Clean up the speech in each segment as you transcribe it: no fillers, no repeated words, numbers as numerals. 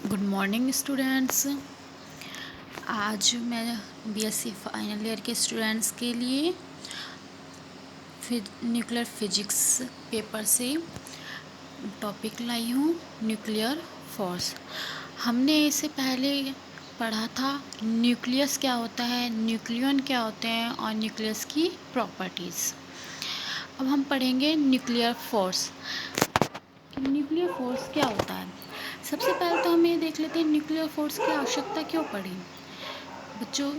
Good morning students. आज मैं BSc final year के स्टूडेंट्स के लिए न्यूक्लियर फिजिक्स पेपर से टॉपिक लाई हूँ, न्यूक्लियर फोर्स। हमने इससे पहले पढ़ा था न्यूक्लियस क्या होता है, न्यूक्लियन क्या होते हैं और न्यूक्लियस की प्रॉपर्टीज़। अब हम पढ़ेंगे न्यूक्लियर फोर्स। न्यूक्लियर फोर्स क्या होता है। सबसे पहले तो हम ये देख लेते हैं न्यूक्लियर फोर्स की आवश्यकता क्यों पड़ी। बच्चों,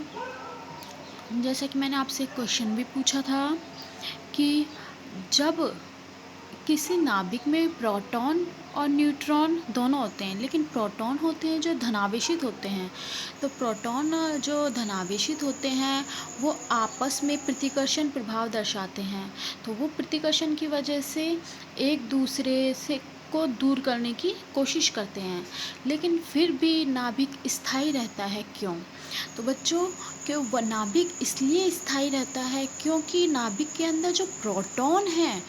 जैसे कि मैंने आपसे एक क्वेश्चन भी पूछा था कि जब किसी नाभिक में प्रोटॉन और न्यूट्रॉन दोनों होते हैं, लेकिन प्रोटॉन होते हैं जो धनावेशित होते हैं, तो प्रोटॉन जो धनावेशित होते हैं वो आपस में प्रतिकर्षण प्रभाव दर्शाते हैं। तो वो प्रतिकर्षण की वजह से एक दूसरे से को दूर करने की कोशिश करते हैं, लेकिन फिर भी नाभिक स्थायी रहता है। क्यों? तो बच्चों, कि नाभिक इसलिए स्थायी रहता है क्योंकि नाभिक के अंदर जो प्रोटॉन हैं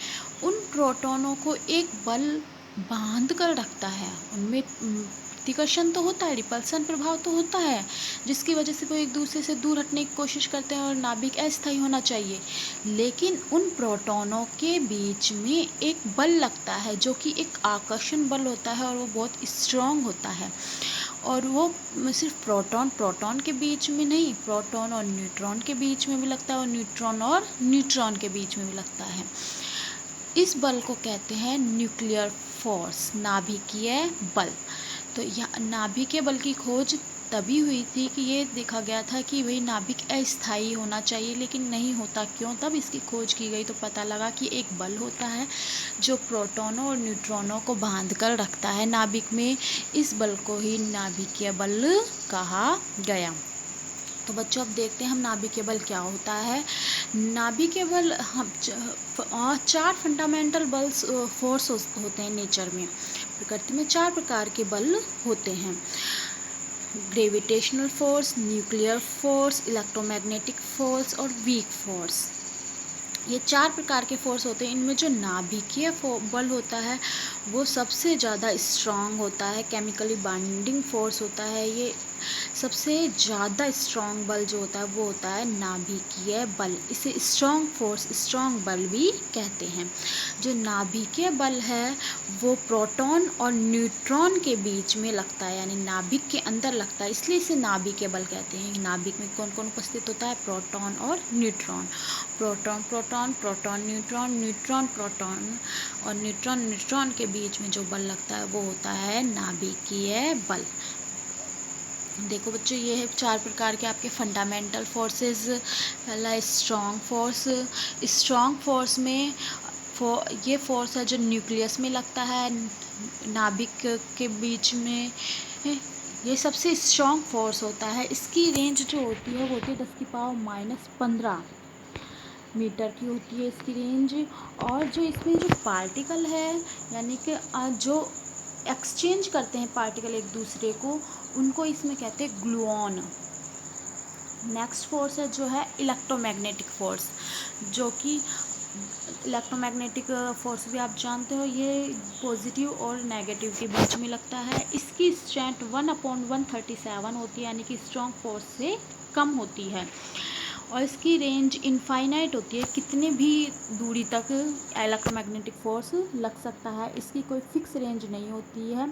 उन प्रोटॉनों को एक बल बांध कर रखता है। उनमें प्रतिकर्षण तो होता है, रिपल्सन प्रभाव तो होता है, जिसकी वजह से वो एक दूसरे से दूर हटने की कोशिश करते हैं और नाभिक अस्थायी होना चाहिए। लेकिन उन प्रोटॉनों के बीच में एक बल लगता है जो कि एक आकर्षण बल होता है और वो बहुत स्ट्रॉन्ग होता है। और वो सिर्फ प्रोटॉन के बीच में नहीं, प्रोटॉन और न्यूट्रॉन के बीच में भी लगता है और न्यूट्रॉन और न्यूट्रॉन के बीच में भी लगता है। इस बल को कहते हैं न्यूक्लियर फोर्स, नाभिकीय बल। तो यह नाभिकीय बल की खोज तभी हुई थी कि ये देखा गया था कि वही नाभिक अस्थायी होना चाहिए, लेकिन नहीं होता। क्यों? तब इसकी खोज की गई तो पता लगा कि एक बल होता है जो प्रोटॉनों और न्यूट्रॉनों को बांध कर रखता है नाभिक में। इस बल को ही नाभिकीय बल कहा गया। तो बच्चों, अब देखते हैं हम नाभिकीय बल क्या होता है। नाभिकीय बल हम चार फंडामेंटल बल्स फोर्स होते हैं नेचर में। प्रकृति में चार प्रकार के बल होते हैं: gravitational force, nuclear force, electromagnetic force और वीक फोर्स। ये चार प्रकार के फोर्स होते हैं। इनमें जो नाभिकीय बल होता है वो सबसे ज़्यादा स्ट्रांग होता है, केमिकली बाइंडिंग फोर्स होता है। ये सबसे ज़्यादा स्ट्रांग बल जो होता है वो होता है नाभिकीय बल। इसे स्ट्रांग फोर्स, स्ट्रांग बल भी कहते हैं। जो नाभिकीय बल है वो प्रोटॉन और न्यूट्रॉन के बीच में लगता है, यानी नाभिक के अंदर लगता है, इसलिए इसे नाभिकीय बल कहते हैं। नाभिक में कौन कौन उपस्थित होता है? प्रोटॉन और neutron. Proton proton proton neutron, neutron proton और न्यूट्रॉन न्यूट्रॉन के बीच में जो बल लगता है वो होता है नाभिकीय बल। देखो बच्चों, ये है चार प्रकार के आपके फंडामेंटल फोर्सेस। पहला स्ट्रॉन्ग फोर्स। स्ट्रॉन्ग फोर्स में ये फोर्स है जो न्यूक्लियस में लगता है, नाभिक के बीच में। ये सबसे स्ट्रॉन्ग फोर्स होता है। इसकी रेंज जो होती है वो होती है 10⁻⁻15 मीटर की होती है इसकी रेंज। और जो इसमें जो पार्टिकल है, यानी कि जो एक्सचेंज करते हैं पार्टिकल एक दूसरे को, उनको इसमें कहते हैं ग्लूऑन। नेक्स्ट फोर्स है जो है इलेक्ट्रोमैग्नेटिक फोर्स, जो कि इलेक्ट्रोमैग्नेटिक फोर्स भी आप जानते हो, ये पॉजिटिव और नेगेटिव के बीच में लगता है। इसकी स्ट्रेंथ 1/137 होती है, यानी कि स्ट्रॉन्ग फोर्स से कम होती है। और इसकी रेंज इनफाइनाइट होती है, कितने भी दूरी तक इलेक्ट्रोमैग्नेटिक फोर्स लग सकता है। इसकी कोई फिक्स रेंज नहीं होती है,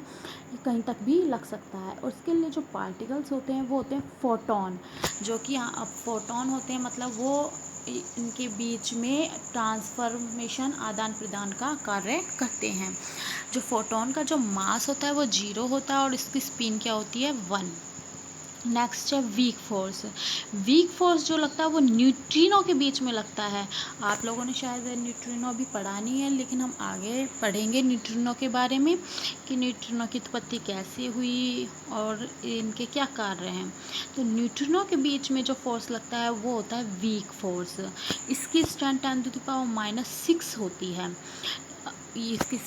कहीं तक भी लग सकता है। और इसके लिए जो पार्टिकल्स होते हैं वो होते हैं फोटॉन, जो कि अब फोटॉन होते हैं मतलब वो इनके बीच में ट्रांसफॉर्मेशन, आदान प्रदान का कार्य करते हैं। जो फोटॉन का जो मास होता है वो 0 होता है और इसकी स्पिन क्या होती है? 1। नेक्स्ट है वीक फोर्स। वीक फोर्स जो लगता है वो न्यूट्रिनो के बीच में लगता है। आप लोगों ने शायद न्यूट्रिनो अभी पढ़ा नहीं है, लेकिन हम आगे पढ़ेंगे न्यूट्रिनो के बारे में कि न्यूट्रिनो की उत्पत्ति कैसे हुई और इनके क्या कार्य हैं। तो न्यूट्रिनो के बीच में जो फोर्स लगता है वो होता है वीक फोर्स। इसकी स्ट्रेंथ 10⁻⁻6 होती है। इसकी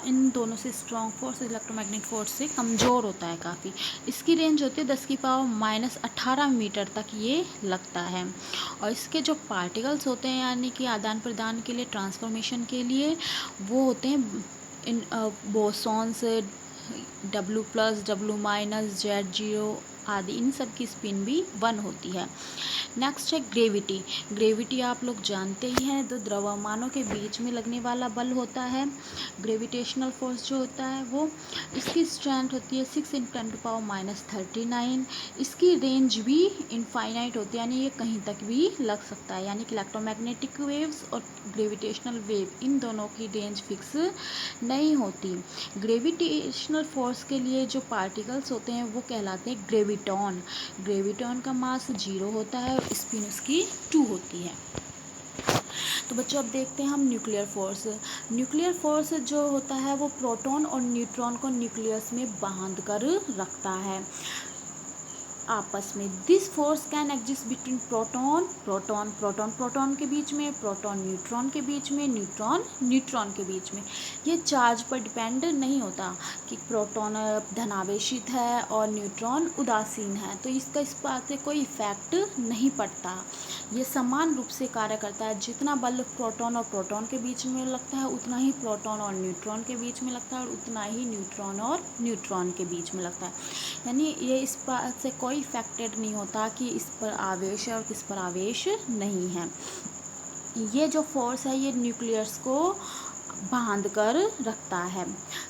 इन दोनों से स्ट्रॉन्ग फोर्स, इलेक्ट्रोमैग्नेटिक फोर्स से कमज़ोर होता है काफ़ी। इसकी रेंज होती है 10⁻⁻18 मीटर तक ये लगता है। और इसके जो पार्टिकल्स होते हैं, यानी कि आदान प्रदान के लिए, ट्रांसफॉर्मेशन के लिए, वो होते हैं इन बोसॉन्स, W+, W-, Z0 आदि, इन सब की स्पिन भी 1 होती है। नेक्स्ट है ग्रेविटी। ग्रेविटी आप लोग जानते ही हैं, तो द्रव्यमानों के बीच में लगने वाला बल होता है। ग्रेविटेशनल फोर्स जो होता है वो, इसकी स्ट्रेंथ होती है 6 × 10⁻39। इसकी रेंज भी इनफाइनाइट होती है, यानी ये कहीं तक भी लग सकता है। यानी कि इलेक्ट्रोमैग्नेटिक वेव्स और ग्रेविटेशनल वेव, इन दोनों की रेंज फिक्स नहीं होती। ग्रेविटेशनल फोर्स के लिए जो पार्टिकल्स होते हैं वो कहलाते हैं ग्रेविटॉन। ग्रेविटॉन का मास 0 होता है और स्पिन उसकी 2 होती है। तो बच्चों अब देखते हैं हम न्यूक्लियर फोर्स। न्यूक्लियर फोर्स जो होता है वो प्रोटॉन और न्यूट्रॉन को न्यूक्लियस में बांध कर रखता है आपस में। This force can exist between proton proton के बीच में, प्रोटॉन न्यूट्रॉन के बीच में, न्यूट्रॉन न्यूट्रॉन के बीच में। ये चार्ज पर डिपेंड नहीं होता कि प्रोटॉन धनावेशित है और न्यूट्रॉन उदासीन है, तो इसका इस बात से कोई इफेक्ट नहीं पड़ता। ये समान रूप से कार्य करता है। जितना बल प्रोटॉन और प्रोटॉन के बीच में लगता है उतना ही प्रोटॉन और न्यूट्रॉन के बीच में लगता है, और उतना ही न्यूट्रॉन और न्यूट्रॉन के बीच में लगता है। यानी ये इस बात से कोई इफेक्टेड नहीं होता कि इस पर आवेश है और किस पर आवेश नहीं है। ये जो फोर्स है ये न्यूक्लियस को बांध कर रखता है।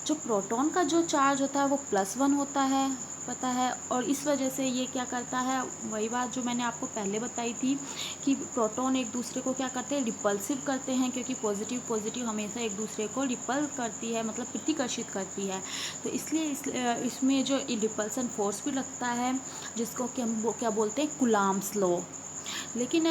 जो प्रोटॉन का जो चार्ज होता है वो +1 होता है, पता है, और इस वजह से ये क्या करता है, वही बात जो मैंने आपको पहले बताई थी कि प्रोटॉन एक दूसरे को क्या करते हैं, रिपल्सिव करते हैं, क्योंकि पॉजिटिव हमेशा एक दूसरे को रिपल करती है, मतलब प्रतिकर्षित करती है। तो इसलिए इसमें जो रिपल्सन फोर्स भी लगता है, जिसको कि हम क्या बोलते हैं, कूलॉम्स लॉ। लेकिन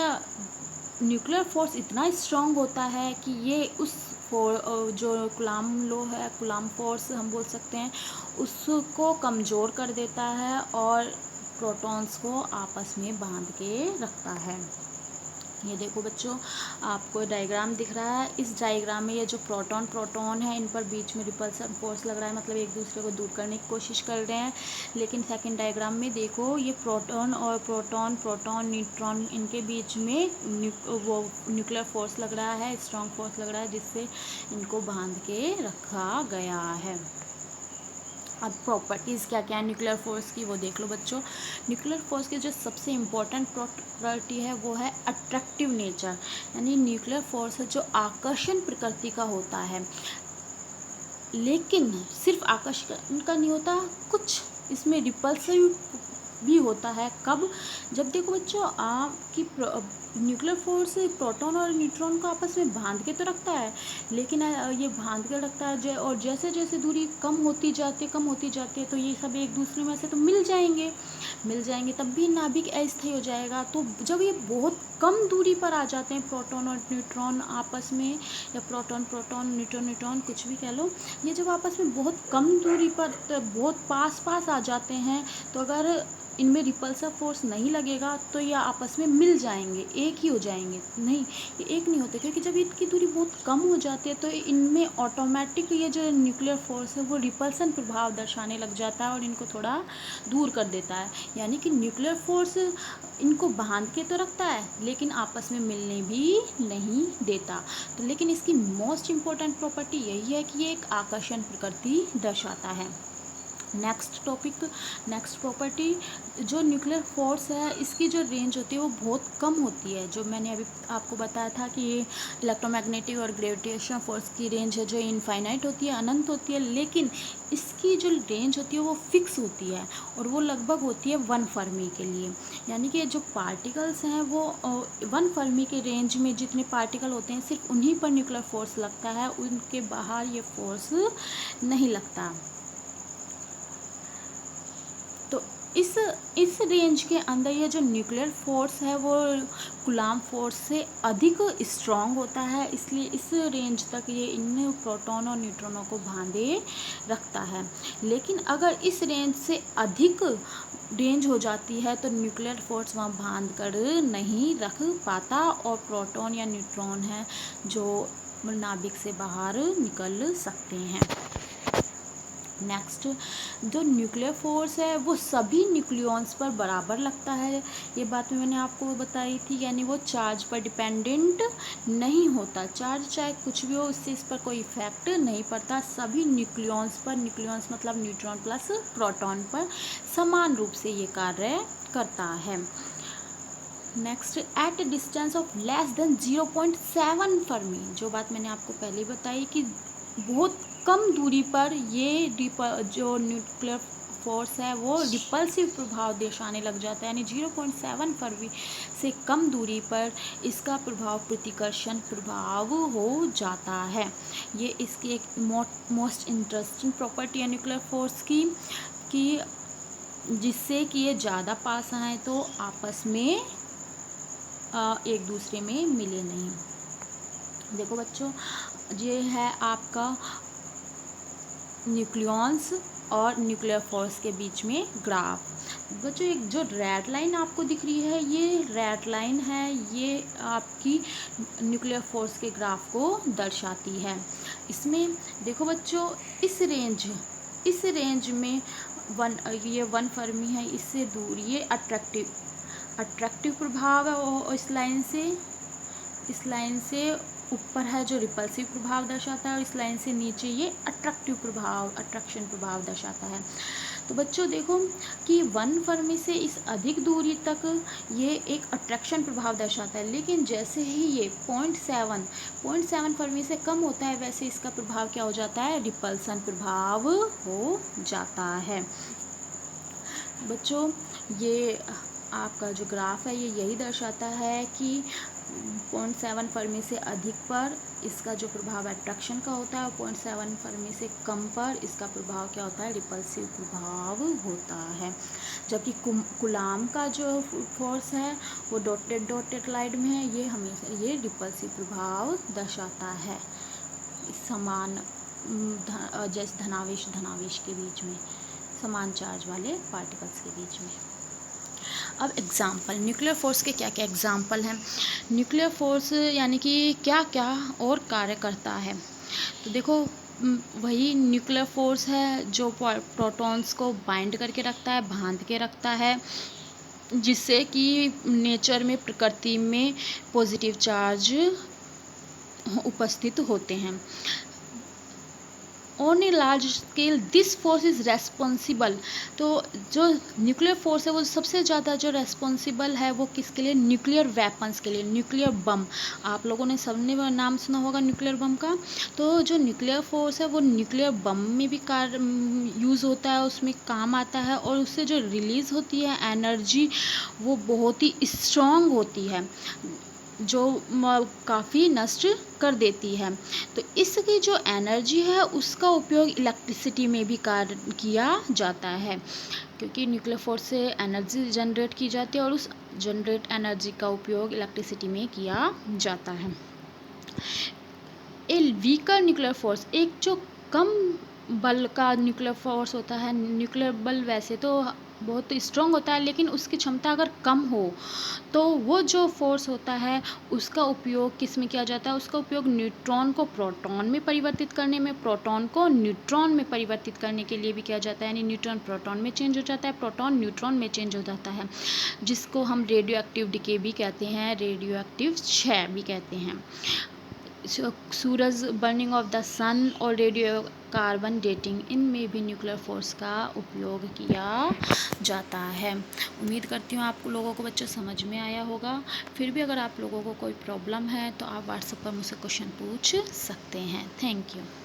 न्यूक्लियर फोर्स इतना स्ट्रांग होता है कि ये उस जो कूलॉम लॉ है, कूलॉम फोर्स हम बोल सकते हैं, उसको कमज़ोर कर देता है और प्रोटॉन्स को आपस में बांध के रखता है। ये देखो बच्चों, आपको डायग्राम दिख रहा है। इस डायग्राम में ये जो प्रोटॉन है, इन पर बीच में रिपल्सन फोर्स लग रहा है, मतलब एक दूसरे को दूर करने की कोशिश कर रहे हैं। लेकिन सेकंड डायग्राम में देखो, ये प्रोटॉन न्यूट्रॉन, इनके बीच में वो न्यूक्लियर फोर्स लग रहा है, स्ट्रॉन्ग फोर्स लग रहा है, जिससे इनको बांध के रखा गया है। अब प्रॉपर्टीज़ क्या क्या है न्यूक्लियर फोर्स की, वो देख लो बच्चों। न्यूक्लियर फोर्स की जो सबसे इम्पोर्टेंट प्रॉपर्टी है वो है अट्रैक्टिव नेचर। यानी न्यूक्लियर फोर्स है जो आकर्षण प्रकृति का होता है, लेकिन सिर्फ आकर्षण का नहीं होता, कुछ इसमें रिपल्सिव भी होता है। कब? जब देखो बच्चों, आपकी न्यूक्लियर फोर्स प्रोटॉन और न्यूट्रॉन को आपस में बांध के तो रखता है, लेकिन ये बांध के रखता है और जैसे जैसे दूरी कम होती जाती है, तो ये सब एक दूसरे में से तो मिल जाएंगे, तब भी नाभिक अस्थायी हो जाएगा। तो जब ये बहुत कम दूरी पर आ जाते हैं प्रोटॉन और न्यूट्रॉन आपस में, या प्रोटॉन न्यूट्रॉन कुछ भी कह लो, ये जब आपस में बहुत कम दूरी पर बहुत पास आ जाते हैं, तो अगर इनमें रिपल्सिव फोर्स नहीं लगेगा तो ये आपस में मिल जाएंगे, एक ही हो जाएंगे। नहीं, ये एक नहीं होते, क्योंकि जब इनकी दूरी बहुत कम हो जाती है तो इनमें ऑटोमेटिक ये जो न्यूक्लियर फोर्स है वो रिपल्सन प्रभाव दर्शाने लग जाता है और इनको थोड़ा दूर कर देता है। यानी कि न्यूक्लियर फोर्स इनको बांध के तो रखता है, लेकिन आपस में मिलने भी नहीं देता। तो लेकिन इसकी मोस्ट इम्पोर्टेंट प्रॉपर्टी यही है कि ये एक आकर्षण प्रकृति दर्शाता है। नेक्स्ट प्रॉपर्टी, जो न्यूक्लियर फोर्स है इसकी जो रेंज होती है वो बहुत कम होती है। जो मैंने अभी आपको बताया था कि इलेक्ट्रोमैग्नेटिक और ग्रेविटेशनल फोर्स की रेंज है जो इनफाइनाइट होती है, अनंत होती है, लेकिन इसकी जो रेंज होती है वो फिक्स होती है और वो लगभग होती है 1 फर्मी के लिए। यानी कि जो पार्टिकल्स हैं वो 1 फर्मी के रेंज में जितने पार्टिकल होते हैं सिर्फ उन्हीं पर न्यूक्लियर फोर्स लगता है, उनके बाहर ये फोर्स नहीं लगता। तो इस रेंज के अंदर ये जो न्यूक्लियर फोर्स है वो कूलॉम फोर्स से अधिक स्ट्रॉन्ग होता है, इसलिए इस रेंज तक ये इन प्रोटॉन और न्यूट्रॉनों को बांधे रखता है। लेकिन अगर इस रेंज से अधिक रेंज हो जाती है तो न्यूक्लियर फोर्स वहाँ बांध कर नहीं रख पाता और प्रोटॉन या न्यूट्रॉन है जो नाभिक से बाहर निकल सकते हैं। नेक्स्ट, जो न्यूक्लियर फोर्स है वो सभी न्यूक्लियॉन्स पर बराबर लगता है। ये बात मैंने आपको बताई थी, यानी वो चार्ज पर डिपेंडेंट नहीं होता। चार्ज चाहे कुछ भी हो, इससे इस पर कोई इफेक्ट नहीं पड़ता। सभी न्यूक्लियॉन्स पर, न्यूक्लियॉन्स मतलब न्यूट्रॉन प्लस प्रोटॉन पर समान रूप से ये कार्य करता है। Next, at a distance of less than 0.7 fermi, जो बात मैंने आपको पहले बताई कि बहुत कम दूरी पर ये जो न्यूक्लियर फोर्स है वो रिपल्सिव प्रभाव दर्शाने लग जाता है, यानी 0.7 फर्मी से कम दूरी पर इसका प्रभाव प्रतिकर्षण प्रभाव हो जाता है। ये इसकी एक मोस्ट इंटरेस्टिंग प्रॉपर्टी है न्यूक्लियर फोर्स की जिससे कि ये ज़्यादा पास आए तो आपस में एक दूसरे में मिले नहीं। देखो बच्चों, ये है आपका न्यूक्लियॉन्स और न्यूक्लियर फोर्स के बीच में ग्राफ। बच्चों, एक जो रेड लाइन आपको दिख रही है, ये रेड लाइन है, ये आपकी न्यूक्लियर फोर्स के ग्राफ को दर्शाती है। इसमें देखो बच्चों, इस रेंज में ये 1 फर्मी है, इससे दूर ये अट्रैक्टिव प्रभाव है, और इस लाइन से ऊपर है जो रिपल्सिव प्रभाव दर्शाता है, और इस लाइन से नीचे ये अट्रैक्शन प्रभाव दर्शाता है। तो बच्चों देखो कि 1 फर्मी से इस अधिक दूरी तक ये एक अट्रैक्शन प्रभाव दर्शाता है, लेकिन जैसे ही ये 0.7 फर्मी से कम होता है, वैसे इसका प्रभाव क्या हो जाता है, रिपल्सन प्रभाव हो जाता है। बच्चों, ये आपका जो ग्राफ है ये यही दर्शाता है कि 0.7 फर्मी से अधिक पर इसका जो प्रभाव अट्रैक्शन का होता है, और 0.7 फर्मी से कम पर इसका प्रभाव क्या होता है, रिपल्सिव प्रभाव होता है। जबकि कूलाम का जो फोर्स है वो डॉटेड लाइन में है, ये हमेशा ये रिपल्सिव प्रभाव दर्शाता है समान जैसे धनावेश के बीच में, समान चार्ज वाले पार्टिकल्स के बीच में। अब एग्जाम्पल, न्यूक्लियर फोर्स के क्या क्या एग्जाम्पल हैं। न्यूक्लियर फोर्स यानी कि क्या क्या और कार्य करता है। तो देखो, वही न्यूक्लियर फोर्स है जो प्रोटॉन्स को बाइंड करके रखता है, बांध के रखता है, जिससे कि नेचर में, प्रकृति में पॉजिटिव चार्ज उपस्थित होते हैं। On a large scale this force is responsible, तो जो न्यूक्लियर फोर्स है वो सबसे ज़्यादा जो रेस्पॉन्सिबल है वो किसके लिए, न्यूक्लियर वेपन्स के लिए, न्यूक्लियर बम। आप लोगों ने सबने नाम सुना होगा न्यूक्लियर बम का। तो जो न्यूक्लियर फोर्स है वो न्यूक्लियर बम में भी यूज़ होता है, उसमें काम आता है, और उससे जो रिलीज़ होती है एनर्जी वो बहुत ही स्ट्रॉन्ग होती है, जो काफ़ी नष्ट कर देती है। तो इसकी जो एनर्जी है उसका उपयोग इलेक्ट्रिसिटी में भी किया जाता है, क्योंकि न्यूक्लियर फोर्स से एनर्जी जनरेट की जाती है और उस जनरेट एनर्जी का उपयोग इलेक्ट्रिसिटी में किया जाता है। ए वीकर न्यूक्लियर फोर्स, एक जो कम बल का न्यूक्लियर फोर्स होता है, न्यूक्लियर बल वैसे तो बहुत स्ट्रॉन्ग होता है, लेकिन उसकी क्षमता अगर कम हो तो वो जो फोर्स होता है उसका उपयोग किस में किया जाता है, उसका उपयोग न्यूट्रॉन को प्रोटॉन में परिवर्तित करने में, प्रोटॉन को न्यूट्रॉन में परिवर्तित करने के लिए भी किया जाता है, यानी न्यूट्रॉन प्रोटॉन में चेंज हो जाता है, प्रोटॉन न्यूट्रॉन में चेंज हो जाता है, जिसको हम रेडियो एक्टिव डिके भी कहते हैं, रेडियो एक्टिव क्षय भी कहते हैं। सूरज, बर्निंग ऑफ द सन और रेडियो कार्बन डेटिंग, इनमें भी न्यूक्लियर फोर्स का उपयोग किया जाता है। उम्मीद करती हूँ आप लोगों को बच्चों समझ में आया होगा। फिर भी अगर आप लोगों को कोई प्रॉब्लम है तो आप व्हाट्सएप पर मुझसे क्वेश्चन पूछ सकते हैं। Thank you.